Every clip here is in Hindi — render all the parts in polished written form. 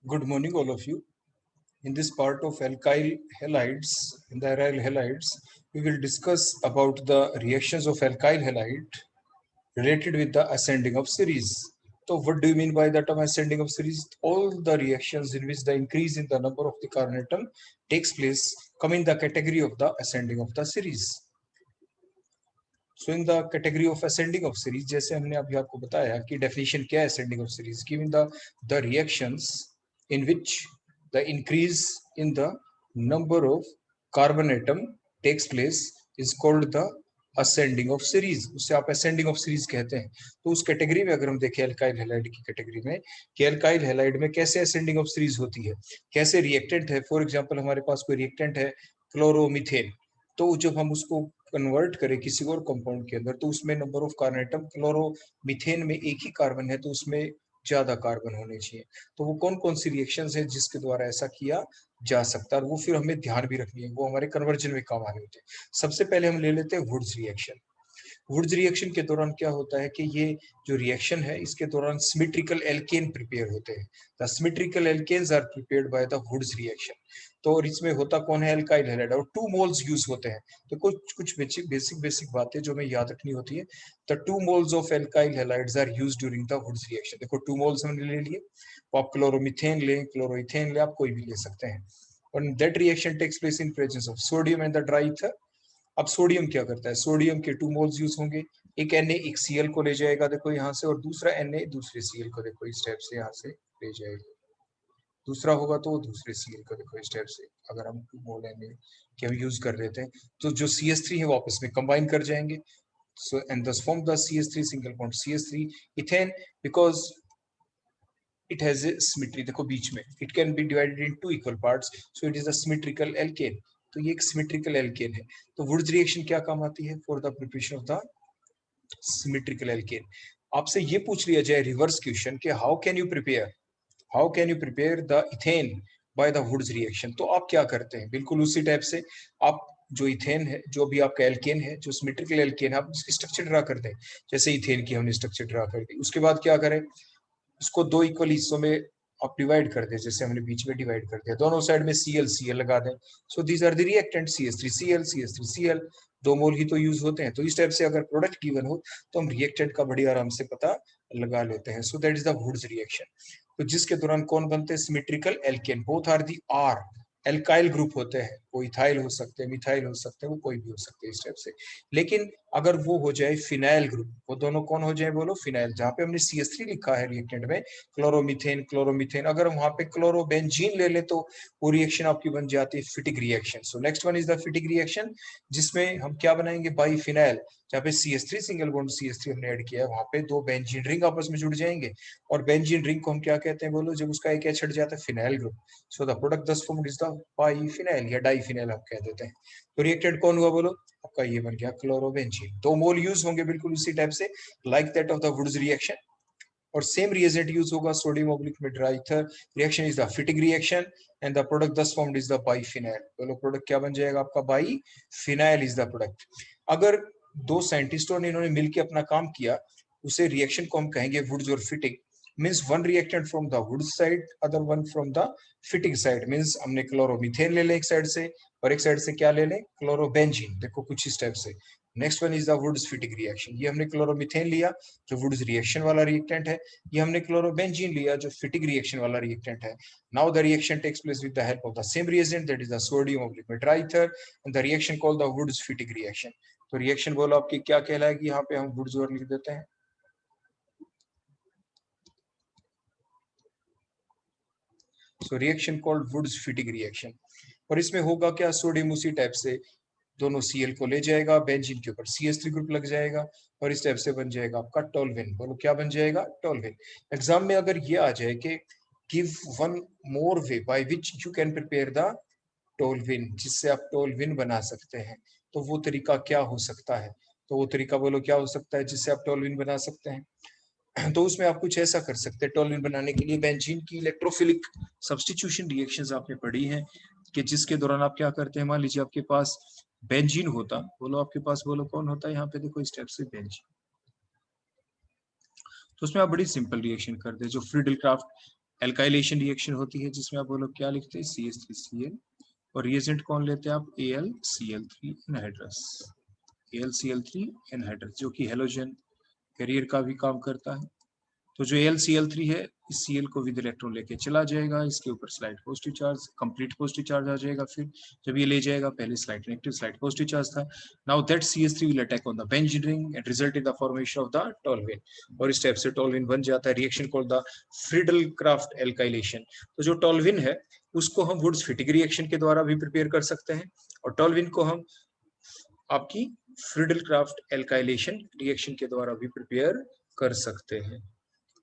Good morning, all of you. In this part of alkyl halides, in the aryl halides, we will discuss about the reactions of alkyl halide related with the ascending of series. So, what do you mean by the term ascending of series? All the reactions in which the increase in the number of the carbon atom takes place come in the category of the ascending of the series. So in the category of ascending of series, जैसे हमने अभी आपको बताया कि definition क्या है ascending of series, given the reactions in which the increase in the number of carbon atom takes place is called the ascending of series. उससे आप ascending of series कहते हैं. तो उस कैटेगरी में अगर हम देखें alkyl halide की कैटेगरी में कि alkyl halide में कैसे ascending of series होती है, कैसे रिएक्टेंट है. फॉर एग्जांपल हमारे पास कोई रिएक्टेंट है क्लोरोमीथेन, तो जब हम उसको कन्वर्ट करें किसी और कंपाउंड के अंदर तो उसमें number of carbon atom, chloromethane में एक ही कार्बन है तो उसमें ज्यादा कार्बन होने चाहिए. तो वो कौन कौन सी रिएक्शंस है जिसके द्वारा ऐसा किया जा सकता है, और वो फिर हमें ध्यान भी रखनी है, वो हमारे कन्वर्जन में काम आने होते हैं. सबसे पहले हम ले लेते हैं वुड्स रिएक्शन. वुड्स रिएक्शन के दौरान क्या होता है कि ये जो रिएक्शन है इसके दौरान सिमेट्रिकल एल्केन प्रिपेयर होते हैं. The symmetrical alkanes are prepared by the Wurtz reaction. तो और इसमें होता कौन है, एल्काइल हैलाइड, और 2 मोल्स यूज होते हैं. तो कुछ कुछ बेसिक बातें जो हमें याद रखनी होती है. The 2 moles of alkyl halides are used during the Wurtz reaction. देखो 2 मोल्स हमने ले लिए, तो आप क्लोरोमीथेन लें, क्लोरोइथेन ले, आप कोई भी ले सकते हैं. और that reaction takes place in presence of sodium and the dry ether. अब सोडियम क्या करता है, सोडियम के 2 मोल्स यूज होंगे, एक Na एक Cl को ले जाएगा देखो यहाँ से, और दूसरा Na दूसरे Cl को देखो इस टाइप से यहाँ से ले जाएगा. दूसरा होगा तो दूसरे Cl को देखो इस टाइप से. अगर हम 2 मोल Na के हम यूज कर रहे थे तो जो CH3 है वो आपस में कंबाइन कर जाएंगे. So and thus form the CH3 single bond CH3 ethane because it has a symmetry. देखो बीच में it can be divided in 2 equal parts, so it is a symmetrical alkane. तो ये एक symmetrical alkane है. तो वुड्स रिएक्शन क्या काम आती है, for the preparation of the symmetrical alkane. आपसे ये पूछ लिया जाए रिवर्स क्वेश्चन कि how can you prepare the ethane by the Wurtz reaction, तो आप क्या करते हैं, बिल्कुल उसी टाइप से आप जो इथेन है, जो भी आपका एल्केन है, जो सिमेट्रिकल एल्केन है, आप उसकी स्ट्रक्चर ड्रा करते हैं. जैसे इथेन की हमने स्ट्रक्चर ड्रा कर दी, उसके बाद क्या करें, उसको 2 इक्वल हिस्सों में आप डिवाइड कर दें, जैसे हमने बीच में डिवाइड कर दिया, दोनों साइड में Cl लगा दें. So these are the reactant CH3Cl 2 mole ही तो यूज होते हैं. तो इस टाइप से अगर प्रोडक्ट गिवन हो तो हम रिएक्टेंट का बड़ी आराम से पता लगा लेते हैं. So that is the Wurtz reaction. तो जिसके दौरान कौन बनते हैं, symmetrical alkane. Both are the R alkyl group होते हैं, वो इथाइल हो सकते हैं, मिथाइल हो सकते हैं, वो कोई भी हो सकते हैं इस टाइप से. लेकिन अगर वो हो जाए फिनाइल ग्रुप, वो दोनों कौन हो जाए बोलो, फिनाइल. जहां पे हमने CH3 लिखा है रिएक्टेंट में क्लोरोमीथेन, अगर हम वहां पे क्लोरोबेंजीन ले ले तो वो रिएक्शन आपकी बन जाती है फिटिक reaction. So next one is the फिटिक reaction, जिसमें हम क्या बनाएंगे, बाईफिनाइल. जहाँ पे CH3 सिंगल बॉन्ड CH3 हमने ऐड किया है, वहां पे 2 बेंजीन रिंग आपस में जुड़ जाएंगे, और बेंजीन रिंग को हम क्या कहते हैं बोलो, जब उसका एक एच हट जाता है, phenyl group. So the product दस फॉर्म्ड इज द बाईफिनाइल या डाईफिनाइल आप कह देते हैं. तो रिएक्टेंट कौन हुआ बोलो, आपका ये बन गया क्लोरोबेंजीन. 2 मोल यूज होंगे बिल्कुल उसी टाइप से, like that of the Wurtz reaction. और सेम रिएजेंट यूज होगा सोडियम ऑब्लिक में dry ether. Reaction is the फिटिक reaction and the product दस फॉर्म्ड इज द बाईफिनाइल. बोलो प्रोडक्ट क्या बन जाएगा आपका, बाईफिनाइल इज द प्रोडक्ट. अगर 2 साइंटिस्टों ने इन्होंने मिलकर अपना काम किया, उसे रिएक्शन को हम कहेंगे वुड्स और Fittig. Means one reactant from the Wurtz side, other one from the Fittig side. Means हमने क्लोरोमीथेन ले लें एक साइड से, और एक साइड से क्या ले लें, क्लोरोबेंजीन. देखो कुछ इस टाइप से. Next one is the Wurtz Fittig reaction. ये हमने क्लोरोमीथेन लिया जो वुड्स रिएक्शन वाला रिएक्टेंट है, ये हमने क्लोरोबेंजीन लिया जो फिटिक रिएक्शन वाला रिएक्टेंट है. Now the reaction takes place with the help of the same reagent, that is the sodium ऑब्लिक में dry ether, and the reaction called the Wurtz Fittig reaction. तो रिएक्शन बोलो आपकी क्या कहलाएगी, यहाँ पे हम वुड्स और लिख देते हैं. So reaction called Wurtz Fittig reaction. और इसमें होगा क्या, सोडियम उसी टाइप से दोनों Cl को ले जाएगा, बेंजीन के ऊपर CH3 ग्रुप लग जाएगा, और इस टाइप से बन जाएगा आपका टोल्विन. बोलो क्या बन जाएगा, टोल्विन. एग्जाम में अगर ये आ जाए कि give one more way by which you can prepare the toluene, जिससे आप टोल्विन बना सकते हैं, तो वो तरीका क्या हो सकता है. तो वो तरीका बोलो क्या हो सकता है जिससे आप टोल्विन बना सकते हैं. तो उसमें आप कुछ ऐसा कर सकते हैं, टोल्विन बनाने के लिए बेंजीन की इलेक्ट्रोफिलिक सब्स्टिट्यूशन रिएक्शंस आपने पढ़ी हैं, कि जिसके दौरान आप क्या करते हैं, मान लीजिए आपके पास बेंजीन होता, बोलो आपके पास, बोलो कौन होता है यहाँ पे, देखो इस टाइप से बेंजीन. तो उसमें आप बड़ी सिंपल रिएक्शन करते हैं, जो फ्रीडल क्राफ्ट एल्काइलेशन रिएक्शन होती है जिसमें आप बोलो क्या लिखते हैं CH3Cl, और रिएजेंट कौन लेते हैं आप AlCl3 एनहाइड्रस, AlCl3 एनहाइड्रस जो कि हेलोजन कैरियर का भी काम करता है। तो जो AlCl3 है इस Cl को विद इलेक्ट्रॉन लेके चला जाएगा, इसके ऊपर slight positive charge, complete positive charge आ जाएगा। फिर जब ये ले जाएगा, पहले slight negative slight positive charge था। Now that CH3 will attack on the benzene ring and result in the formation of the toluene, और इस टाइप से टॉल्विन बन जाता है। Reaction called the Friedel Crafts alkylation. तो जो टॉल्विन है उसको हम वुड्स-फिटिग रिएक्शन के द्वारा भी प्रिपेयर कर सकते हैं, और टॉल्विन को हम आपकी फ्रीडल-क्राफ्ट एल्काइलेशन रिएक्शन के द्वारा भी प्रिपेयर कर सकते हैं।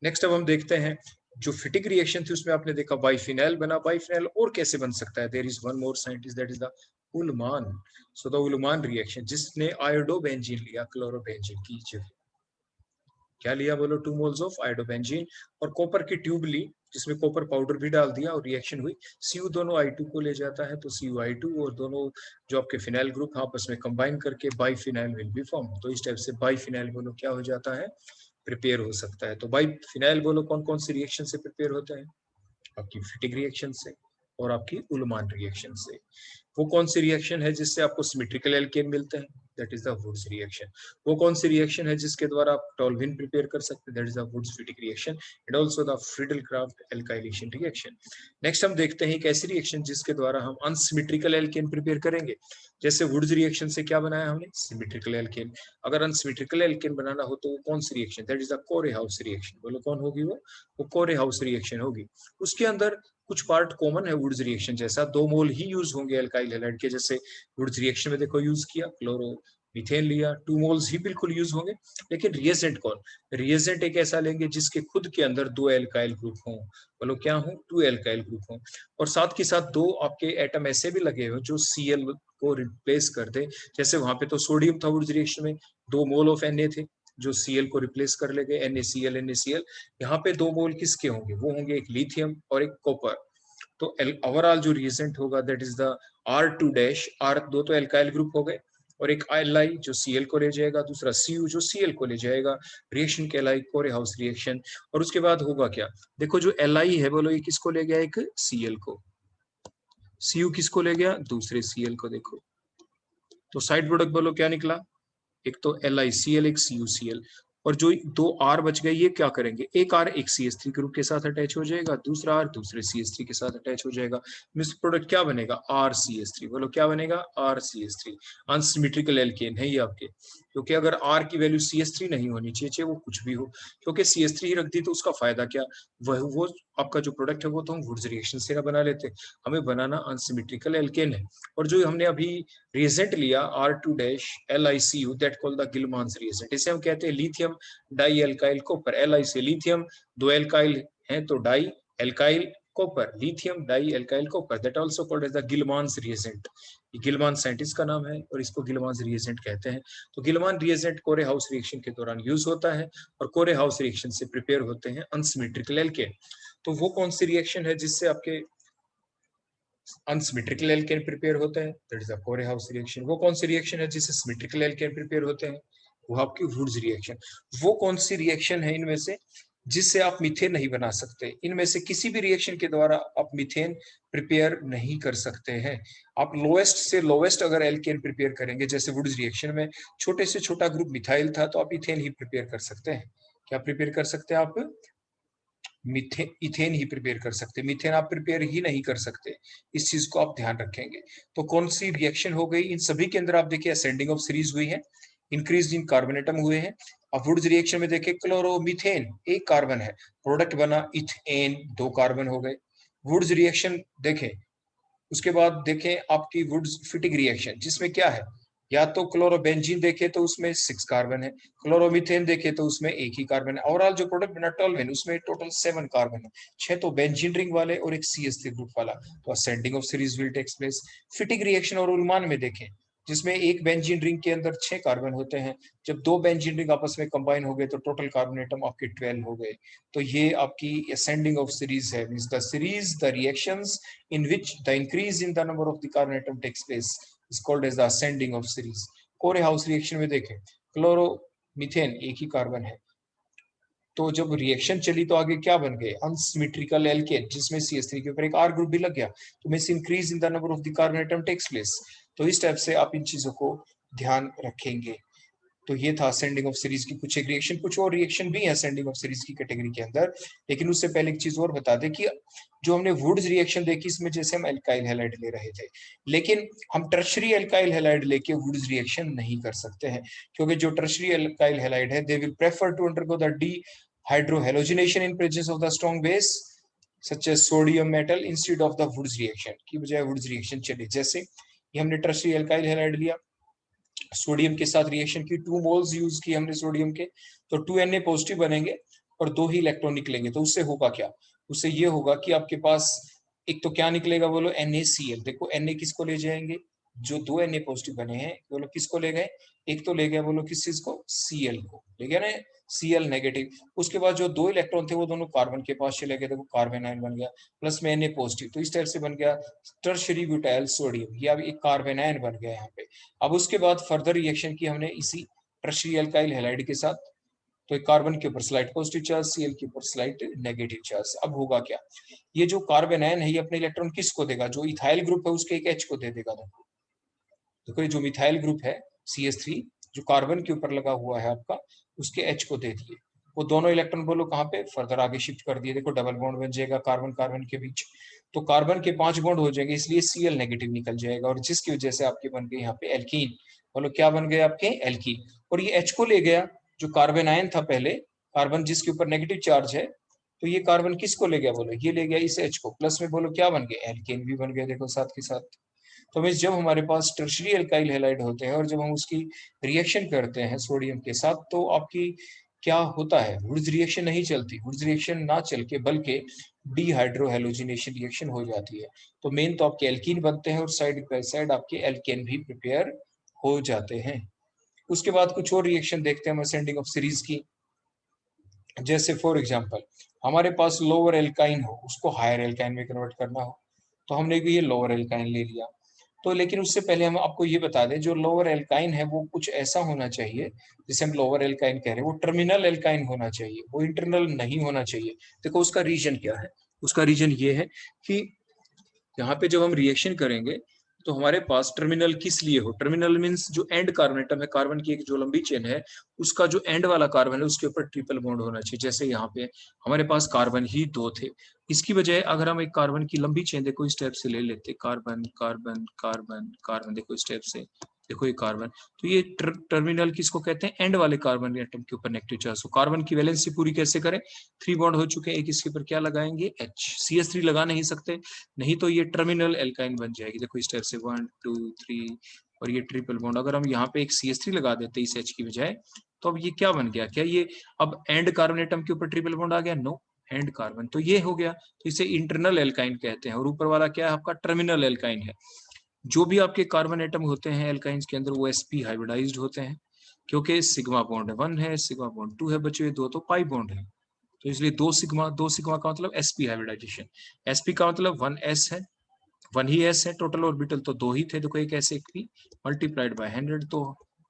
नेक्स्ट अब हम देखते हैं जो फिटिक रिएक्शन थी उसमें आपने देखा बाइफिनाइल बना। बाइफिनाइल और कैसे बन सकता है? There is one more scientist that is the Ullmann. So the Ullmann reaction, जिसने आयोडोबेंजीन लिया क्लोरोबेंजीन की जगह। क्या लिया बोलो? 2 मोल्स ऑफ आयोडोबेंजीन और कॉपर की ट्यूब ली जिसमें कॉपर पाउडर भी डाल दिया और रिएक्शन हुई। Cu दोनों I2 को ले जाता है, तो CuI2 और दोनों जो आपके फिनाइल ग्रुप आपस में कंबाइन करके बाइफिनाइल विल बी फॉर्म। तो इस टाइप से बाइफिनाइल बोलो क्या हो जाता है? प्रिपेयर हो सकता है। तो बाइफिनाइल बोलो कौन कौन सी रिएक्शन से प्रिपेयर होता है? आपकी फिटिक रिएक्शन से और आपकी उलमान रिएक्शन से। वो कौन सी रिएक्शन है जिससे आपको सिमेट्रिकल एल्केन मिलते हैं? That is the Wurtz reaction. वो कौन सी रिएक्शन है जिसके द्वारा आप टॉल्विन प्रिपेयर कर सकते हैं? That is the Wurtz Fittig reaction and also the Friedel Crafts alkylation reaction. Next हम देखते हैं एक ऐसी रिएक्शन जिसके द्वारा हम अनसिमेट्रिकल एल्केन प्रिपेयर करेंगे। जैसे वुड्स रिएक्शन से क्या बनाया हमने? Symmetrical alkane. अगर अनसिमेट्रिकल एल्केन बनाना हो तो वो कौन सी reaction? That is the Corey House reaction. बोलो कौन होगी वो कोरे-हाउस रिएक्शन होगी। उसके अंदर कुछ पार्ट कॉमन है वुड्स रिएक्शन जैसा, 2 मोल ही यूज होंगे अल्काइल हैलाइड के। जैसे वुड्स रिएक्शन में देखो यूज किया क्लोरो मीथेन लिया, 2 मोल्स ही बिल्कुल यूज होंगे। लेकिन रिएजेंट कौन? रिएजेंट एक ऐसा लेंगे जिसके खुद के अंदर 2 एल्काइल ग्रुप हों। बोलो क्या हो? 2 एल्काइल ग्रुप हों, और साथ के साथ 2 आपके एटम ऐसे भी लगे हो जो Cl को रिप्लेस कर दे। जैसे वहां पे तो सोडियम था वुड्स रिएक्शन में, 2 मोल ऑफ Na थे जो Cl को रिप्लेस कर लेंगे, NaCl NaCl। यहाँ पे 2 मोल किसके होंगे? वो होंगे एक लिथियम और एक कॉपर। तो ओवरऑल जो रिएजेंट होगा that is the R2 dash. R दो तो एल्काइल ग्रुप हो गए, और एक Li जो Cl को ले जाएगा, दूसरा Cu जो Cl को ले जाएगा। रिएक्शन कहलाई कोरे हाउस रिएक्शन। और उसके बाद होगा क्या? देखो जो Li है बोलो ये किसको ले गया? एक Cl को। Cu किसको ले गया? दूसरे Cl को। देखो तो साइड प्रोडक्ट बोलो क्या निकला? एक तो LiCl एक CuCl, और जो 2 R बच गए ये क्या करेंगे? एक R एक CH3 ग्रुप के साथ अटैच हो जाएगा, दूसरा R दूसरे CH3 के साथ अटैच हो जाएगा। मिक्स प्रोडक्ट क्या बनेगा? RCH3। बोलो क्या बनेगा? RCH3। अनसिमेट्रिकल एल्केन है ये आपके, क्योंकि अगर R की वैल्यू CH3 नहीं होनी चाहिए, चाहे वो कुछ भी हो, क्योंकि CH3 ही रख दी तो उसका फायदा क्या? वो आपका जो प्रोडक्ट है वो तो हम वुड्स रिएक्शन से ना बना लेते, हमें बनाना अनसिमेट्रिकल एल्केन है। और जो हमने अभी रिएजेंट लिया R2 dash LiCu, that called the Gilman's reagent. इसे हम कहते हैं lithium dialkyl copper. Li से लिथियम, 2 एल्काइल हैं तो dialkyl copper, lithium dialkyl copper, that also called as the Gilman's reagent. ये गिलमान साइंटिस्ट का नाम है और इसको गिलमांस रिएजेंट कहते हैं। तो गिलमान रिएजेंट कोरे हाउस रिएक्शन के दौरान यूज होता है, और कोरे हाउस रिएक्शन से प्रिपेयर होते हैं अनसिमेट्रिकल एल्केन। तो वो कौन सी रिएक्शन है जिससे आपके अनसिमेट्रिकल एल्केन प्रिपेयर होते हैं? दैट इज द कोरे हाउस रिएक्शन। वो कौन सी रिएक्शन है जिससे सिमेट्रिकल एल्केन प्रिपेयर होते हैं? वो आपकी वुड्स रिएक्शन। वो कौन सी रिएक्शन है इनमें से जिससे आप मीथेन नहीं बना सकते? इनमें से किसी भी रिएक्शन के द्वारा आप मीथेन प्रिपेयर नहीं कर सकते हैं। आप लोएस्ट से लोएस्ट अगर एल्केन प्रिपेयर करेंगे, जैसे वुड्स रिएक्शन में छोटे से छोटा ग्रुप मिथाइल था, तो आप इथेन ही प्रिपेयर कर सकते हैं। क्या प्रिपेयर कर सकते हैं आप? मीथेन, इथेन ही प्रिपेयर कर सकते हैं, मीथेन आप प्रिपेयर ही नहीं कर सकते। इस चीज को आप ध्यान रखेंगे। तो कौन सी रिएक्शन हो गई? इन सभी के अंदर आप देखिए असेंडिंग ऑफ सीरीज हुई है, इंक्रीज इन कार्बन एटम हुए हैं। अब वुड्स रिएक्शन में देखिए क्लोरोमीथेन एक कार्बन है, प्रोडक्ट बना इथेन, 2 कार्बन हो गए। वुड्स रिएक्शन देखें, उसके बाद देखें आपकी वुड्स फिटिग रिएक्शन, जिसमें क्या है? या तो क्लोरोबेंजीन देखे तो उसमें 6 कार्बन है, क्लोरोमीथेन देखे तो उसमें 1 ही कार्बन है। ओवरऑल जो प्रोडक्ट बना टॉल्विन, उसमें टोटल 7 कार्बन है, 6 तो बेंजीन रिंग वाले और एक CH3 ग्रुप वाला। तो ascending of series will takes place. Fittig reaction और उलमान में देखें, जिसमें एक बेंजीन रिंग के अंदर 6 कार्बन होते हैं, जब 2 बेंजीन रिंग आपस में कंबाइन हो गए तो टोटल कार्बन एटम आपके 12 हो गए। तो ये आपकी असेंडिंग ऑफ सीरीज है, means the series, the reactions in which the increase in the number of the carbon atom takes place is called as the ascending of series. कोरे हाउस रिएक्शन में देखें क्लोरोमीथेन 1 ही कार्बन है, तो जब रिएक्शन चली तो आगे क्या बन गए, अनसिमेट्रिकल एल्केन, जिसमें CH3 के ऊपर एक R ग्रुप भी लग गया, तो means increase in the number of the carbon atom takes place. तो इस टाइप से आप इन चीजों को ध्यान रखेंगे। तो ये था असेंडिंग ऑफ सीरीज की कुछ एक रिएक्शन। कुछ और रिएक्शन भी है असेंडिंग ऑफ सीरीज की कैटेगरी के अंदर, लेकिन उससे पहले एक चीज और बता दें कि जो हमने वुड्स रिएक्शन देखी, इसमें जैसे हम एल्काइल हैलाइड ले रहे थे, लेकिन हम टर्शरी एल्काइल हैलाइड लेके वुड्स रिएक्शन नहीं कर सकते हैं, क्योंकि जो टर्शरी एल्काइल हैलाइड है they will prefer to undergo the dehydrohalogenation in presence of the strong base such as sodium metal instead of the Wurtz reaction, की बजाय वुड्स रिएक्शन चले। जैसे ये हमने टर्शरी एल्काइल हैलाइड लिया, सोडियम के साथ रिएक्शन की, 2 मोल्स यूज किए हमने सोडियम के, तो 2Na पॉजिटिव बनेंगे और 2 ही इलेक्ट्रॉन निकलेंगे। तो उससे होगा क्या, उससे ये होगा कि आपके पास एक तो क्या निकलेगा बोलो, NaCl। देखो Na किसको ले जाएंगे, जो 2 Na पॉजिटिव बने हैं बोलो किसको ले गए, एक तो ले गया बोलो किस चीज को, Cl को ले गया ना, Cl नेगेटिव। उसके बाद जो 2 इलेक्ट्रॉन थे वो दोनों कार्बन के पास चले गए, देखो कार्बन आयन बन गया, प्लस में Na पॉजिटिव, तो इस टाइप से बन गया टर्शरी ब्यूटाइल सोडियम, ये अब एक कार्बन आयन बन गया यहाँ पे। अब उसके बाद फर्दर रिएक्शन की हमने इसी टर्शरी एल्काइल हैलाइड के साथ, तो एक कार्बन के ऊपर स्लाइड पॉजिटिव चार्ज, Cl के ऊपर स्लाइड नेगेटिव चार्ज। अब होगा क्या, ये जो कार्बन आयन है ये अपने इलेक्ट्रॉन किसको देगा, जो इथाइल ग्रुप है उसके एक H को दे देगा। देखो ये जो मिथाइल ग्रुप है CH3 जो कार्बन के ऊपर लगा हुआ है आपका, उसके H को दे दिए, वो दोनों इलेक्ट्रॉन बोलो कहाँ पे, फर्दर आगे शिफ्ट कर दिए। देखो डबल बॉन्ड बन जाएगा कार्बन कार्बन के बीच, तो कार्बन के 5 बॉन्ड हो जाएंगे, इसलिए Cl नेगेटिव निकल जाएगा, और जिसकी वजह से आपके बन गए यहाँ पे एल्कीन। बोलो क्या बन गए आपके, एल्कीन। और ये H को ले गया, जो कार्बन आयन था पहले, कार्बन जिसके ऊपर नेगेटिव चार्ज है, तो ये कार्बन किसको ले गया बोलो, ये ले गया इस H को, प्लस में बोलो क्या बन गए, एल्केन भी बन गया देखो साथ के साथ। तो मीन्स जब हमारे पास टर्शरी एल्काइल हैलाइड होते हैं और जब हम उसकी रिएक्शन करते हैं सोडियम के साथ, तो आपकी क्या होता है, वुड्स रिएक्शन नहीं चलती, वुड्स रिएक्शन ना चल के बल्कि डिहाइड्रोहेलोजिनेशन रिएक्शन हो जाती है। तो मेन तो आपके एल्कीन बनते हैं और साइड बाय साइड आपके एल्केन भी प्रिपेयर हो जाते हैं। उसके बाद कुछ और रिएक्शन देखते हैं हम असेंडिंग ऑफ सीरीज की। जैसे फॉर एग्जांपल हमारे पास लोअर एल्काइन हो, उसको हायर एल्काइन में कन्वर्ट करना हो, तो हमने भी ये लोअर एल्काइन ले लिया। तो लेकिन उससे पहले हम आपको ये बता दें, जो लोअर एल्काइन है वो कुछ ऐसा होना चाहिए, जिसे हम लोअर एल्काइन कह रहे हैं, वो टर्मिनल एल्काइन होना चाहिए, वो इंटरनल नहीं होना चाहिए। देखो उसका रीजन क्या है, उसका रीजन ये है कि यहाँ पे जब हम रिएक्शन करेंगे तो हमारे पास टर्मिनल किस लिए हो, टर्मिनल मींस जो एंड कार्बन एटम है, कार्बन की एक जो लंबी चेन है, उसका जो एंड वाला कार्बन है उसके ऊपर ट्रिपल बॉन्ड होना चाहिए। जैसे यहाँ पे हमारे पास कार्बन ही 2 थे, इसकी बजाय अगर हम एक कार्बन की लंबी चेन देखो इस टाइप से ले लेते, कार्बन कार्बन कार्बन कार्बन, देखो इस टाइप से, देखो ये कार्बन, तो ये टर्मिनल किसको कहते हैं, एंड वाले कार्बन एटम के ऊपर नेगेटिव चार्ज। तो कार्बन की वैलेंसी पूरी कैसे करें, 3 बॉन्ड हो चुके हैं, एक इसके ऊपर क्या लगाएंगे, H, CH3 लगा नहीं सकते, नहीं तो ये टर्मिनल एल्काइन बन जाएगी। देखो इस टाइप से 1 2 3 और ये ट्रिपल बॉन्ड, अगर हम यहाँ पे एक CH3 लगा देते इस H की बजाय, तो अब ये क्या बन गया, क्या ये अब एंड कार्बन एटम के ऊपर ट्रिपल बॉन्ड आ गया, नो, एंड कार्बन, तो ये हो गया, तो इसे इंटरनल एल्काइन कहते हैं। और ऊपर वाला क्या है आपका, टर्मिनल एल्काइन है। जो भी आपके कार्बन एटम होते हैं एल्काइंस के अंदर, वो sp हाइब्रिडाइज्ड होते हैं, क्योंकि सिग्मा बॉन्ड 1 है, सिग्मा बॉन्ड 2 है, बचे हुए 2 तो पाई बॉन्ड है, तो इसलिए 2 सिग्मा का मतलब sp हाइब्रिडाइजेशन। sp का मतलब 1s है, 1 ही s है, टोटल ऑर्बिटल तो 2 ही थे, देखो एक s एक भी मल्टीप्लाइड बाय 100, तो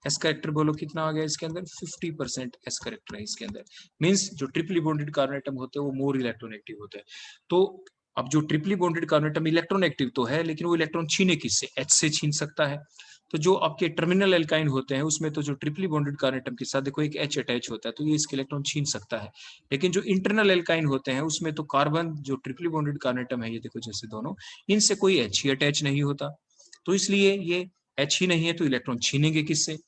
s करेक्टर बोलो कितना आ गया इसके अंदर, 50% s करेक्टर है इसके अंदर। मींस जो ट्रिपली बॉन्डेड कार्बन एटम होते हैं वो मोर इलेक्ट्रोनेगेटिव होते हैं। तो अब जो ट्रिपली बॉन्डेड कार्बन एटम इलेक्ट्रोनेगेटिव तो है, लेकिन वो इलेक्ट्रॉन छीने किससे, H से छीन सकता है। तो जो आपके टर्मिनल एल्काइन होते हैं उसमें तो जो ट्रिपली बॉन्डेड कार्बन एटम के साथ देखो एक H अटैच होता है, तो ये इसके इलेक्ट्रॉन छीन सकता है। लेकिन जो इंटरनल एल्काइन होते हैं उसमें तो कार्बन जो ट्रिपली बॉन्डेड कार्बन एटम है, ये देखो जैसे दोनों, इनसे कोई H ही अटैच नहीं होता, तो इसलिए ये H ही नहीं है, तो इलेक्ट्रॉन छीनेंगे किससे,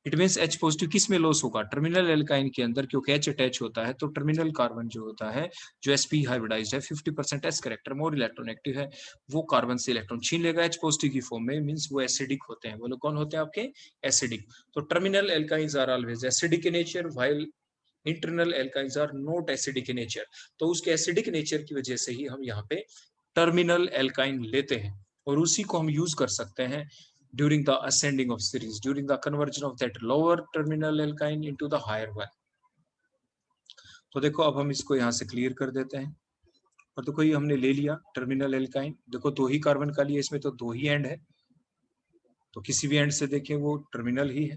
इट मींस H पॉजिटिव किस में लॉस होगा, टर्मिनल एल्काइन के अंदर, क्योंकि H अटैच होता है, तो टर्मिनल कार्बन जो होता है जो sp हाइब्रिडाइज्ड है, 50% s करेक्टर मोर इलेक्ट्रोनेगेटिव है, वो कार्बन से इलेक्ट्रॉन छीन लेगा H पॉजिटिव की फॉर्म में, मींस वो एसिडिक होते हैं। बोलो कौन होते हैं आपके, एसिडिक। तो terminal alkynes are always acidic in nature, while internal alkynes are not acidic in nature. तो उसके एसिडिक नेचर की वजह से ही हम यहाँ पे टर्मिनल एल्काइन लेते हैं, और उसी को हम यूज कर सकते हैं during the ascending of series, during the conversion of that lower terminal alkyne into the higher one। तो देखो अब हम इसको यहाँ से क्लियर कर देते हैं, और देखो ये हमने ले लिया टर्मिनल एल्काइन, देखो 2 ही कार्बन का लिया, इसमें तो 2 ही एंड है, तो किसी भी एंड से देखें वो टर्मिनल ही है।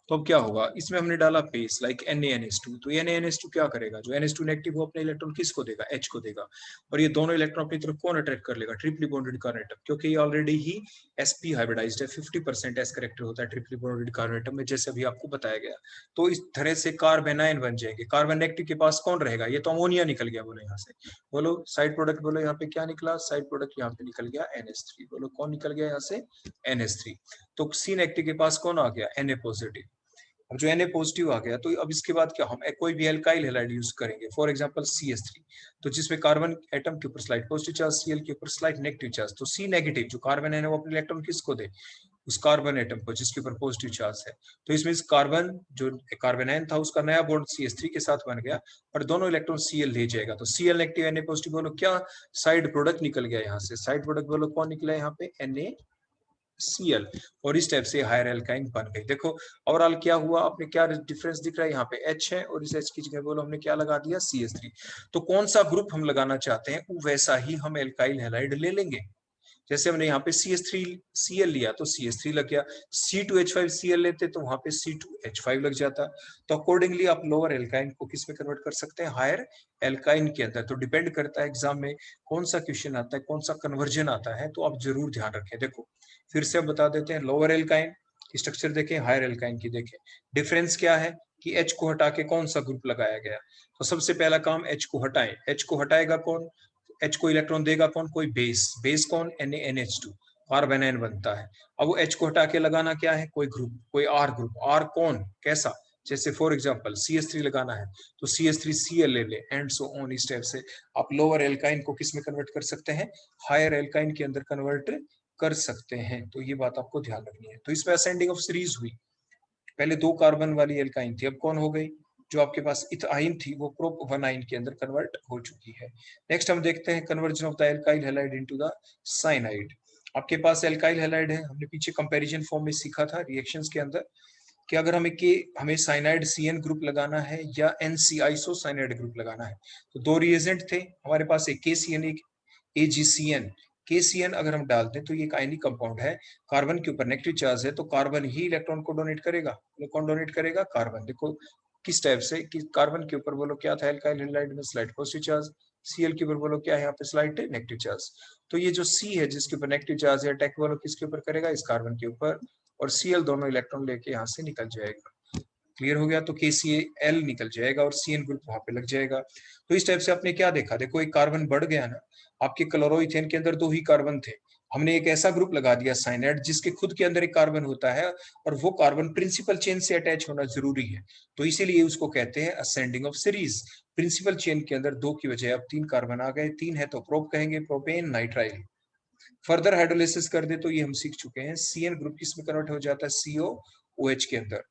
तो अब क्या होगा, इसमें हमने डाला बेस लाइक NaNH2, तो NaNH2 क्या करेगा, जो NH2 नेगेटिव वो अपने इलेक्ट्रॉन किसको देगा, H को देगा, और ये दोनों इलेक्ट्रॉन अपनी तरफ कौन अट्रैक्ट कर लेगा, ट्रिपली बॉन्डेड कार्बन एटम, क्योंकि ये ऑलरेडी ही sp हाइब्रिडाइज्ड है, 50% s करेक्टर होता है ट्रिपली बॉन्डेड कार्बन एटम में, जैसे अभी आपको बताया गया। तो इस तरह से कार्बेनाइन बन जाएंगे। कार्बन नेगेटिव के पास कौन रहेगा, ये तो अमोनिया निकल गया, बोलो यहाँ से, बोलो साइड प्रोडक्ट, बोलो यहाँ पे क्या निकला, साइड प्रोडक्ट यहाँ पे निकल गया NH3, बोलो कौन निकल गया यहाँ से, NH3। तो C नेगेटिव के पास कौन आ गया, Na पॉजिटिव। अब जो Na पॉजिटिव आ गया, तो अब इसके बाद क्या, हम कोई भी एल्काइल हैलाइड यूज करेंगे, फॉर एग्जांपल CH3, तो जिसमें कार्बन एटम के ऊपर स्लाइड पॉजिटिव चार्ज, Cl के ऊपर स्लाइड नेगेटिव चार्ज, तो C नेगेटिव जो कार्बन है वो अपने इलेक्ट्रॉन किसको दे, उस कार्बन एटम को जिसके ऊपर पॉजिटिव चार्ज है। तो इसमें कार्बन जो कार्बेनाइन था उसका नया बॉन्ड CH3 के साथ बन गया, और दोनों इलेक्ट्रॉन Cl ले जाएगा, तो Cl नेगेटिव Na पॉजिटिव, बोलो क्या साइड प्रोडक्ट निकल गया यहाँ से, साइड प्रोडक्ट बोलो कौन निकला यहाँ पे, NaCl, और इस टाइप से हायर एल्काइन बन गई। देखो ओवरऑल क्या हुआ, आपने क्या डिफरेंस दिख रहा है, यहाँ पे H है और इस H की जगह बोलो हमने क्या लगा दिया, CH3। तो कौन सा ग्रुप हम लगाना चाहते हैं वैसा ही हम एल्काइल हैलाइड ले लेंगे। जैसे हमने यहाँ पे CH3Cl लिया तो CH3 लग गया, C2H5Cl लेते तो वहां पे C2H5 लग जाता। तो अकॉर्डिंगली आप लोअर एल्काइन को किस में कन्वर्ट कर सकते हैं, हायर एल्काइन के अंदर। तो डिपेंड करता है एग्जाम में कौन सा क्वेश्चन आता है, कौन सा कन्वर्जन आता है, तो आप जरूर ध्यान रखें। देखो फिर से बता देते हैं, लोअर एल्काइन की स्ट्रक्चर देखें, हायर एल्काइन की देखें, डिफरेंस क्या है कि H को हटा के कौन सा ग्रुप लगाया गया। तो सबसे पहला काम H को हटाएं, H को हटाएगा कौन, H को इलेक्ट्रॉन देगा कौन, कोई बेस, बेस कौन, NaNH2, कार्बेनाइन बनता है। अब वो H को हटा के लगाना क्या है, कोई ग्रुप, कोई R ग्रुप, R कौन कैसा, जैसे फॉर एग्जांपल CH3 लगाना है तो CH3Cl ले ले, एंड सो ऑन। इस टाइप से आप लोअर एल्काइन को किस में कन्वर्ट कर सकते हैं, हायर एल्काइन के अंदर कन्वर्ट कर सकते हैं। तो ये बात आपको ध्यान रखनी है। तो इसमें असेंडिंग ऑफ सीरीज हुई, पहले 2 कार्बन वाली एल्काइन थी, अब कौन हो गई, जो आपके पास इथाइन थी वो प्रोप-1 के अंदर कन्वर्ट हो चुकी है। नेक्स्ट हम देखते हैं conversion of the alkyl halide into the cyanide. आपके पास एल्काइल हैलाइड है, हमने पीछे कंपैरिजन फॉर्म में सीखा था रिएक्शंस के अंदर कि अगर हमें साइनाइड CN ग्रुप लगाना है या NC आइसोसाइनाइड ग्रुप लगाना है, तो 2 रिएजेंट थे हमारे पास, एक KCN एक AgCN। KCN अगर हम डालते हैं तो ये एक आयनिक कंपाउंड है, कार्बन के ऊपर नेगेटिव चार्ज है, तो कार्बन ही इलेक्ट्रॉन को डोनेट करेगा, कौन डोनेट करेगा, कार्बन। देखो किस टाइप से कि कार्बन के ऊपर बोलो क्या था एल्काइल हैलाइड में, स्लाइड पॉजिटिव चार्ज, Cl के ऊपर बोलो क्या है यहाँ पे, स्लाइड नेगेटिव चार्ज। तो ये जो C है जिसके ऊपर नेगेटिव चार्ज है, अटैक बोलो किसके ऊपर करेगा, इस कार्बन के ऊपर, और Cl दोनों इलेक्ट्रॉन लेके यहाँ से निकल जाएगा। क्लियर हो गया, तो KCl निकल जाएगा और CN ग्रुप वहां पे लग जाएगा। तो इस टाइप से आपने क्या देखा, देखो एक कार्बन बढ़ गया ना, आपके क्लोरोइथेन के अंदर 2 ही कार्बन थे, हमने एक ऐसा ग्रुप लगा दिया साइनाइड जिसके खुद के अंदर एक कार्बन होता है, और वो कार्बन प्रिंसिपल चेन से अटैच होना जरूरी है, तो इसीलिए उसको कहते हैं ascending of series. Principal chain के अंदर 2 की बजाय अब 3 कार्बन आ गए, 3 है तो प्रोप कहेंगे, प्रोपेन नाइट्राइल। फर्दर हाइड्रोलिसिस कर दे तो ये हम सीख चुके हैं, CN ग्रुप किस में कन्वर्ट हो जाता है, COOH के अंदर,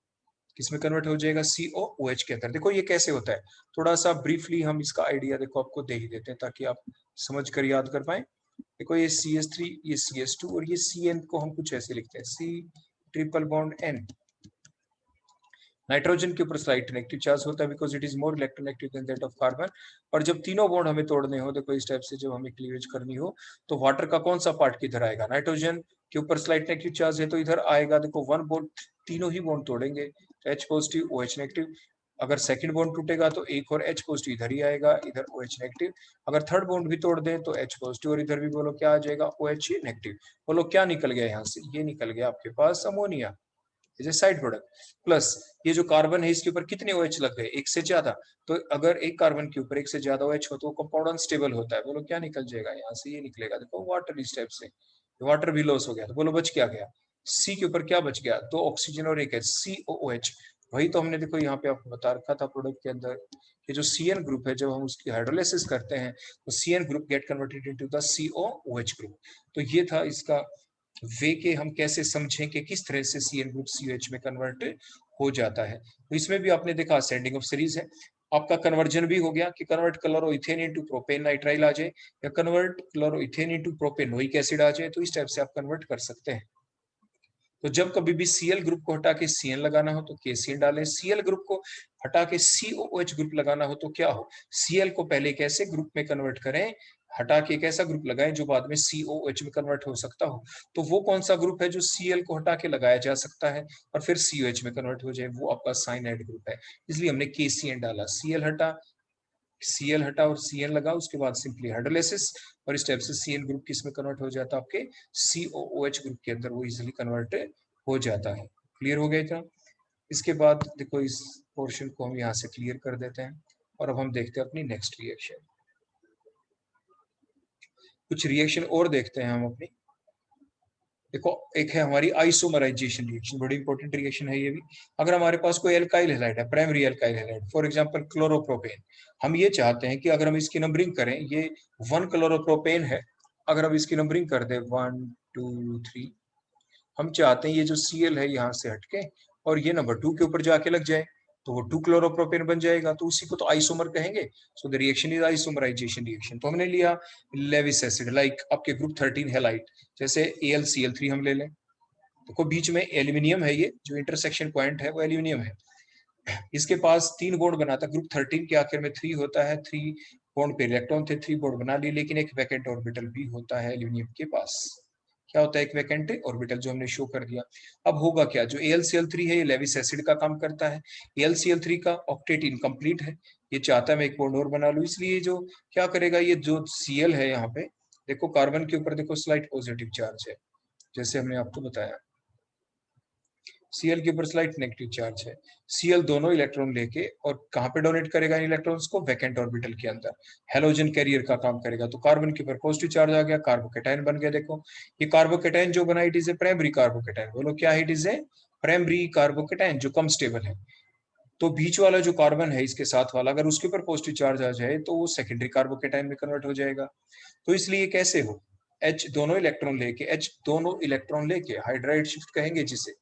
किसमें कन्वर्ट हो जाएगा, COOH के अंदर। देखो ये कैसे होता है, थोड़ा सा ब्रीफली हम इसका आइडिया देखो आपको दे ही देते हैं ताकि आप समझ कर याद कर पाए। देखो ये CH3, ये CH2 और ये CN को हम कुछ ऐसे लिखते हैं, C triple bond N। Nitrogen के ऊपर स्लाइट नेगेटिव चार्ज होता है because it is more electronegative than that of carbon. और जब तीनों बॉन्ड हमें तोड़ने हो, देखो इस टाइप से जब हमें क्लीवेज करनी हो, तो वाटर का कौन सा पार्ट किधर आएगा, नाइट्रोजन के ऊपर स्लाइट नेगेटिव चार्ज है तो इधर आएगा। देखो 1 बॉन्ड, तीनों ही बॉन्ड तोड़ेंगे तो H पॉजिटिव OH नेगेटिव। अगर सेकंड बॉन्ड टूटेगा तो एक और H पॉजिटिव इधर ही आएगा, इधर OH नेगेटिव। अगर थर्ड बॉन्ड भी तोड़ दें तो H पॉजिटिव और इधर भी बोलो क्या आ जाएगा, OH नेगेटिव। बोलो क्या निकल गया यहाँ से, ये निकल गया आपके पास ammonia, is a side product. Plus ये जो कार्बन है इसके ऊपर कितने OH लग गए, एक से ज्यादा। तो अगर एक कार्बन के ऊपर एक से ज्यादा OH हो तो कंपाउंड अनस्टेबल होता है, बोलो क्या निकल जाएगा यहाँ से, ये निकलेगा। देखो वाटर इस टाइप से, वाटर भी लॉस हो गया, तो बोलो बच क्या गया, C के ऊपर क्या बच गया, 2 ऑक्सीजन और एक H, COOH। वही तो हमने देखो यहाँ पे आपको बता रखा था प्रोडक्ट के अंदर, ये जो CN ग्रुप है जब हम उसकी हाइड्रोलाइसिस करते हैं तो CN group get converted into the COOH group. तो ये था इसका वे के हम कैसे समझें कि किस तरह से CN ग्रुप COH में कन्वर्ट हो जाता है। तो इसमें भी आपने देखा असेंडिंग ऑफ सीरीज है, आपका कन्वर्जन भी हो गया कि convert chloroethane into propane nitrile आ जाए या convert chloroethane into propanoic acid आ जाए, तो इस टाइप से आप कन्वर्ट कर सकते हैं। तो जब कभी भी Cl ग्रुप को हटा के Cn लगाना हो तो KCN डालें, Cl ग्रुप को हटा के COOH ग्रुप लगाना हो तो क्या हो, Cl को पहले एक ऐसे ग्रुप में कन्वर्ट करें, हटा के एक ऐसा ग्रुप लगाएं जो बाद में COH में कन्वर्ट हो सकता हो। तो वो कौन सा ग्रुप है जो Cl को हटा के लगाया जा सकता है और फिर COH में कन्वर्ट हो जाए, वो आपका साइनाइड ग्रुप है, इसलिए हमने KCN डाला। Cl हटा और Cn लगा, उसके बाद सिंपली हाइड्रोलाइसिस, और इस टाइप से Cn ग्रुप किस में कन्वर्ट हो जाता है, आपके COOH ग्रुप के अंदर वो इजीली कन्वर्ट हो जाता है। क्लियर हो गया क्या? इसके बाद देखो इस पोर्शन को हम यहाँ से क्लियर कर देते हैं और अब हम देखते हैं अपनी नेक्स्ट रिएक्शन। कुछ रिएक्शन और देखते हैं हम अपनी। देखो एक है हमारी आइसोमराइजेशन रिएक्शन, बड़ी इंपॉर्टेंट रिएक्शन है ये भी। अगर हमारे पास कोई एल्काइल हैलाइड है, primary alkyl halide, for example chloropropane, हम ये चाहते हैं कि अगर हम इसकी नंबरिंग करें, ये 1 क्लोरोप्रोपेन है, अगर हम इसकी नंबरिंग कर दें 1 2 3, हम चाहते हैं ये जो Cl है यहाँ से हटके और ये नंबर 2 के ऊपर जाके लग जाए, तो वो 2 क्लोरोप्रोपेन बन जाएगा, तो उसी को तो आइसोमर कहेंगे। So the reaction is isomerization reaction. तो हमने लिया लेविस एसिड, लाइक आपके ग्रुप 13 हैलाइड, जैसे AlCl3 हम ले लें। देखो बीच में एल्यूमिनियम है, ये जो इंटरसेक्शन पॉइंट है वो एल्यूमिनियम है, इसके पास 3 बॉन्ड बनाता, ग्रुप 13 के आखिर में 3 होता है, 3 बॉन्ड पे इलेक्ट्रॉन थे, 3 बॉन्ड बना लिए, लेकिन एक वैकेंट ऑर्बिटल भी होता है एल्यूमिनियम के पास। क्या होता है? एक वैकेंट ऑर्बिटल, जो हमने शो कर दिया। अब होगा क्या, जो AlCl3 है ये लेविस एसिड का काम करता है, AlCl3 का ऑक्टेट इनकम्प्लीट है, ये चाहता है मैं एक बॉन्ड और बना लूं, इसलिए जो क्या करेगा, ये जो Cl है यहाँ पे देखो, कार्बन के ऊपर देखो स्लाइट पॉजिटिव चार्ज है, जैसे हमने आपको बताया, Cl के ऊपर स्लाइट नेगेटिव चार्ज है। Cl दोनों इलेक्ट्रॉन लेके और कहाँ पे डोनेट करेगा इन इलेक्ट्रॉन्स को, वैकेंट ऑर्बिटल के अंदर, हेलोजन कैरियर का काम करेगा। तो कार्बन के ऊपर पॉजिटिव चार्ज आ गया, कार्बोकेटाइन बन गया। देखो ये कार्बोकेटाइन जो बना, it is a primary carbocation, बोलो क्या है, it is a primary carbocation जो कम स्टेबल है। तो बीच वाला जो कार्बन है इसके साथ वाला, अगर उसके ऊपर पॉजिटिव चार्ज आ जाए तो वो सेकेंडरी कार्बोकेटाइन में कन्वर्ट हो जाएगा। तो इसलिए कैसे हो, H दोनों इलेक्ट्रॉन लेके हाइड्राइड शिफ्ट कहेंगे जिसे,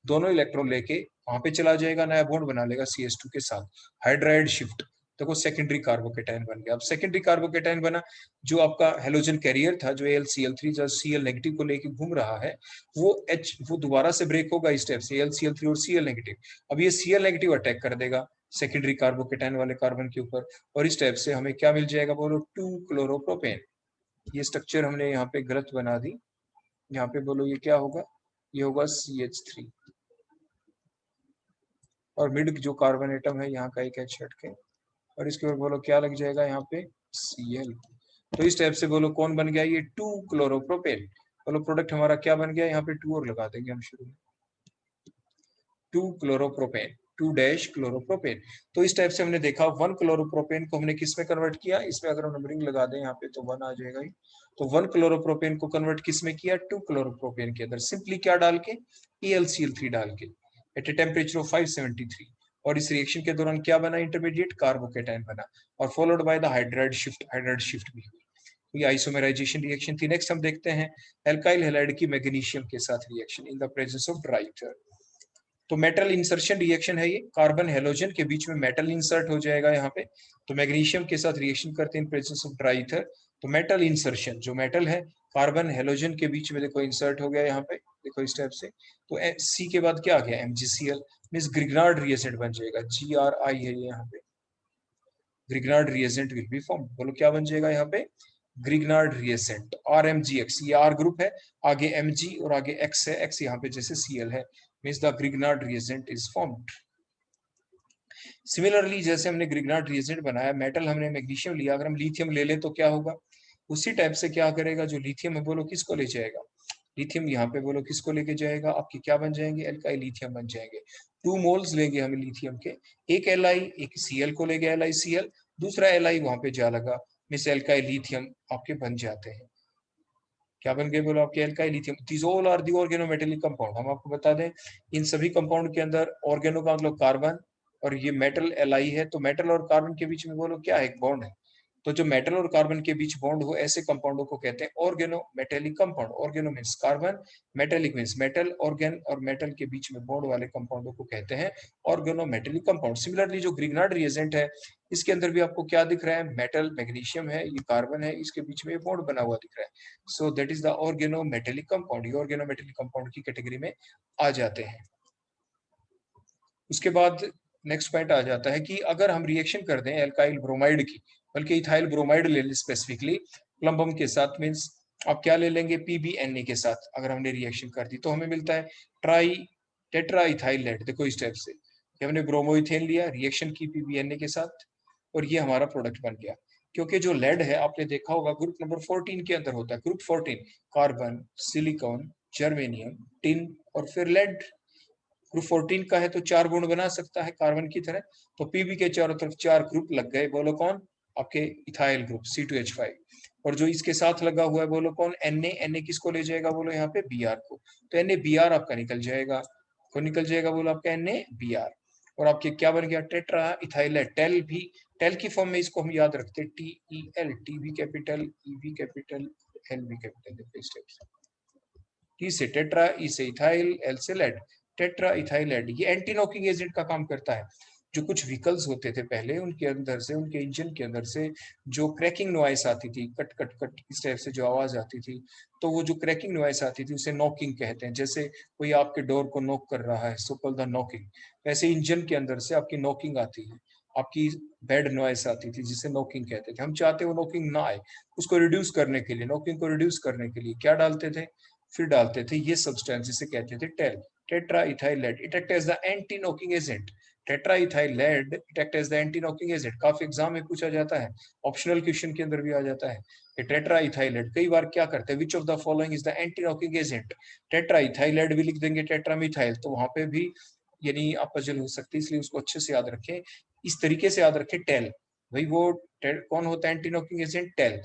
दोनों इलेक्ट्रॉन लेके वहां पे चला जाएगा, नया बॉन्ड बना लेगा CH2 के साथ, हाइड्राइड शिफ्ट। देखो सेकेंडरी कार्बोकेटाइन बन गया। अब सेकेंडरी कार्बोकेटाइन बना, जो आपका हेलोजन कैरियर था, जो AlCl3 जो Cl नेगेटिव को लेके घूम रहा है, वो दोबारा से ब्रेक होगा इस स्टेप से, AlCl3 और Cl नेगेटिव। अब ये Cl नेगेटिव अटैक कर देगा सेकेंडरी कार्बोकेटाइन वाले कार्बन के ऊपर, और इस टाइप से हमें क्या मिल जाएगा, बोलो 2 क्लोरोप्रोपेन। ये स्ट्रक्चर हमने यहाँ पे गलत बना दी, यहाँ पे बोलो ये क्या होगा, ये होगा CH3, और मिड जो कार्बन एटम है यहाँ का एक H हट के, और इसके ऊपर बोलो क्या लग जाएगा यहाँ पे, Cl। तो इस टाइप से बोलो कौन बन गया, ये 2 क्लोरोप्रोपेन। बोलो प्रोडक्ट हमारा क्या बन गया, यहाँ पे 2 और लगा देंगे हम शुरू में, 2 क्लोरोप्रोपेन, 2 डैश क्लोरोप्रोपेन। तो इस टाइप से हमने देखा 1 क्लोरोप्रोपेन को हमने किस में कन्वर्ट किया, इसमें अगर हम नंबरिंग लगा दें यहाँ पे तो 1 आ जाएगा ही। तो 1 क्लोरोप्रोपेन को कन्वर्ट किस में किया, 2 क्लोरोप्रोपेन के अंदर, सिंपली क्या डाल के, AlCl3 डाल के एट ए टेम्परेचर ऑफ 573। और इस रिएक्शन के दौरान क्या बना, इंटरमीडिएट कार्बोकेटाइन बना, और followed by the hydride shift भी हुई। ये आइसोमेराइजेशन रिएक्शन थी। नेक्स्ट हम देखते हैं एल्काइल हैलाइड की मैग्नीशियम के साथ reaction in the presence of dry ether. तो मेटल इंसर्शन रिएक्शन है ये, कार्बन हेलोजन के बीच में मेटल इंसर्ट हो जाएगा यहाँ पे, तो मैग्नीशियम के साथ रिएक्शन करते हैं इन प्रेजेंस ऑफ ड्राई ईथर। तो मेटल इंसर्शन, जो मेटल है कार्बन हेलोजन के बीच में देखो इंसर्ट हो गया यहाँ पे, देखो इस टाइप से। तो सी के बाद क्या आ गया, MgCl, मींस ग्रिग्नार्ड रिएजेंट बन जाएगा, Gri है ये यहाँ पे, Grignard reagent will be form. बोलो क्या बन जाएगा यहाँ पे, ग्रिग्नार्ड रिएजेंट, RMgX, ये R ग्रुप है, आगे Mg और आगे X है, X यहाँ पे जैसे Cl है, means the Grignard reagent is formed. Similarly जैसे हमने ग्रिग्नार्ड रिएजेंट बनाया, मेटल हमने मैग्नीशियम लिया, अगर हम लिथियम ले ले तो क्या होगा, उसी टाइप से क्या करेगा, जो लिथियम है बोलो किसको ले जाएगा, लिथियम यहाँ पे बोलो किसको लेके जाएगा, आपकी क्या बन जाएंगे, एल्काइल लिथियम बन जाएंगे। 2 मोल्स लेंगे हम लिथियम के, एक Li एक Cl को ले गया LiCl, दूसरा Li वहां पे जा लगा, मिस एल्काइल लिथियम आपके बन जाते हैं। क्या बन गए बोलो, आपके alkyl lithium. These all are the organometallic compound. हम आपको बता दें इन सभी कंपाउंड के अंदर ऑर्गेनो का मतलब कार्बन, और ये मेटल Li है, तो मेटल और कार्बन के बीच में बोलो क्या है, एक बॉन्ड है। तो जो मेटल और कार्बन के बीच बॉन्ड हो ऐसे कंपाउंडों को कहते हैं organometallic compound. Organo means carbon, metallic means metal, organ और मेटल के बीच में बॉन्ड वाले कंपाउंडों को कहते हैं ऑर्गेनोमेटेलिक कंपाउंड। सिमिलरली जो ग्रिग्नार्ड रिएजेंट है इसके अंदर भी आपको क्या दिख रहा है, मेटल मैग्नीशियम है, ये कार्बन है, इसके बीच में बॉन्ड बना हुआ दिख रहा है। सो that is the organometallic compound. ये ऑर्गेनोमेटेलिक कंपाउंड की कैटेगरी में आ जाते हैं। उसके बाद नेक्स्ट पॉइंट आ जाता है कि अगर हम रिएक्शन कर दें एल्काइल ब्रोमाइड की, बल्कि इथाइल ब्रोमाइड ले लें स्पेसिफिकली प्लम्बम के साथ, मींस आप क्या ले लेंगे, PbNa के साथ अगर हमने रिएक्शन कर दी तो हमें मिलता है ट्राई टेट्रा इथाइल लेड। देखो इस टाइप से हमने ब्रोमोइथेन लिया, रिएक्शन की PbNa के साथ और ये हमारा प्रोडक्ट बन गया। क्योंकि जो लेड है आपने देखा होगा ग्रुप नंबर 14 के अंदर होता है। Group 14 carbon, silicon, germanium, tin और फिर लेड। ग्रुप 14 का है तो 4 गुण बना सकता है कार्बन की तरह, तो पीबी के चारों तरफ 4 ग्रुप लग गए। बोलो कौन, आपके इथाइल ग्रुप C2H5। और जो इसके साथ लगा हुआ है बोलो कौन, Na किसको ले जाएगा, बोलो यहाँ पे Br को, तो NaBr आपका निकल जाएगा। कौन निकल जाएगा, बोलो आपका NaBr। और आपके क्या बन गया, टेट्रा इथाइल टेल भी, टेल की फॉर्म में इसको हम याद रखते हैं TEL, T भी कैपिटल, E भी कैपिटल, L भी कैपिटल। टी से टेट्रा, ई से इथाइल, एल से लेड, टेट्रा इथाइल लेड। ये एंटी नॉकिंग एजेंट का काम करता है। जो कुछ व्हीकल्स होते थे पहले, उनके अंदर से, उनके इंजन के अंदर से जो क्रैकिंग नॉइस आती थी, कट कट कट इस टाइप से जो आवाज आती थी, तो वो जो क्रैकिंग नॉइस आती थी उसे नॉकिंग कहते हैं। जैसे कोई आपके डोर को नॉक कर रहा है, सो कॉल्ड द नॉकिंग। वैसे इंजन के अंदर से आपकी नॉकिंग आती है, आपकी बैड नॉइस आती थी जिसे नॉकिंग कहते थे। हम चाहते वो नॉकिंग ना आए, उसको रिड्यूस करने के लिए, नॉकिंग को रिड्यूस करने के लिए क्या डालते थे, फिर डालते थे ये सब्सटेंस जिसे कहते थे TEL, tetra ethyl lead. It act as the anti knocking agent. Tetra ethyl lead it act as the anti knocking agent. काफी एग्जाम में पूछा जाता है, ऑप्शनल क्वेश्चन के अंदर भी आ जाता है कि टेट्रा इथाइल लेड कई बार क्या करते हैं, which of the following is the anti knocking agent. Tetra ethyl lead भी लिख देंगे, टेट्रा मिथाइल, तो वहां पे भी यानी आप पजल हो सकती है, इसलिए उसको अच्छे से याद रखें, इस तरीके से याद रखें टेल। भाई वो कौन होता है एंटी नॉकिंग एजेंट, टेल।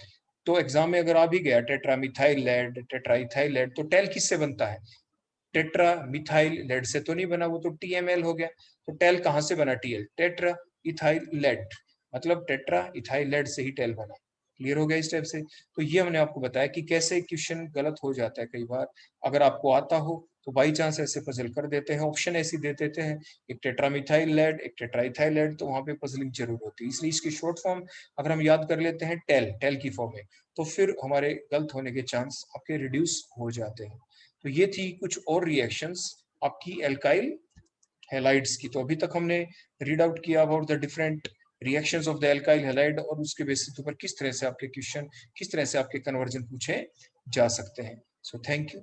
तो एग्जाम में अगर आ भी गया tetra methyl lead, tetra ethyl lead, तो टेल किससे बनता है, टेट्रा मिथाइल लेड से तो नहीं बना, वो तो TML हो गया। तो टेल कहां से बना, TL, टेट्रा इथाइल लेड, मतलब टेट्रा इथाइल लेड से ही टेल बना। क्लियर हो गया इस टाइप से। तो ये हमने आपको बताया कि कैसे क्वेश्चन गलत हो जाता है कई बार। अगर आपको आता हो तो बाई चांस ऐसे पजल कर देते हैं, ऑप्शन ऐसे दे देते हैं, एक टेट्रामिथाइल लेड, एक टेट्राइथाइल लेड, तो वहां पे पजलिंग जरूर होती है। इसलिए इसकी शॉर्ट फॉर्म अगर हम याद कर लेते हैं टेल, टेल की फॉर्म में, तो फिर हमारे गलत होने के चांस आपके रिड्यूस हो जाते हैं। तो ये थी कुछ और रिएक्शंस आपकी एल्काइल हैलाइड्स की। तो अभी तक हमने रीड आउट किया about the different reactions of the alkyl halide और उसके बेसिस पर किस तरह से आपके क्वेश्चन, किस तरह से आपके कन्वर्जन पूछे जा सकते हैं। So thank you.